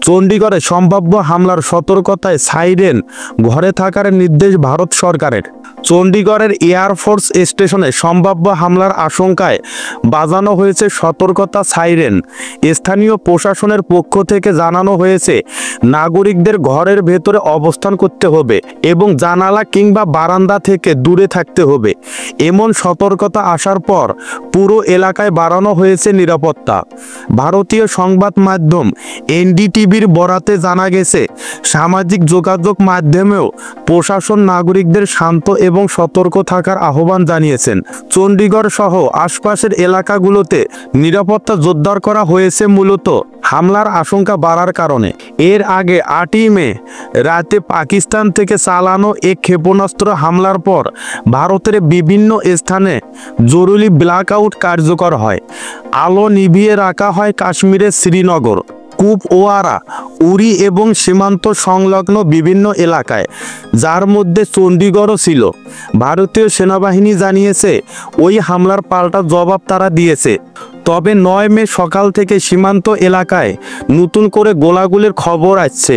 চণ্ডীগড়ে সম্ভাব্য হামলার সতর্কতায় সাইরেন ঘরে থাকার নির্দেশ ভারত সরকারের। চণ্ডীগড়ের এয়ারফোর্স স্টেশনে সম্ভাব্য হামলার আশঙ্কায় বাজানো হয়েছে সতর্কতা সাইরেন। স্থানীয় প্রশাসনের পক্ষ থেকে জানানো হয়েছে নাগরিকদের ঘরের ভেতরে অবস্থান করতে হবে এবং জানালা কিংবা বারান্দা থেকে দূরে থাকতে হবে। এমন সতর্কতা আসার পর পুরো এলাকায় বাড়ানো হয়েছে নিরাপত্তা। ভারতীয় সংবাদ মাধ্যম এনডিটিভির বরাতে জানা গেছে, সামাজিক যোগাযোগ মাধ্যমেও প্রশাসন নাগরিকদের শান্ত এবং সতর্ক থাকার আহ্বান জানিয়েছেন। চণ্ডীগড় সহ আশপাশের এলাকাগুলোতে নিরাপত্তা জোরদার করা হয়েছে মূলত হামলার আশঙ্কা বাড়ার কারণে। এর আগে 8ই মে রাতে পাকিস্তান থেকে চালানো এক ক্ষেপণাস্ত্র হামলার পর ভারতের বিভিন্ন স্থানে জরুরি ব্ল্যাকআউট কার্যকর হয়। আলো নিভিয়ে রাখা হয় কাশ্মীরের শ্রীনগর, কুপওয়ারা, উরি এবং সীমান্ত সংলগ্ন বিভিন্ন এলাকায়, যার মধ্যে চণ্ডীগড়ও ছিল। ভারতীয় সেনাবাহিনী জানিয়েছে ওই হামলার পাল্টা জবাব তারা দিয়েছে। তবে 9 মে সকাল থেকে সীমান্ত এলাকায় নতুন করে গোলাগুলির খবর আসছে।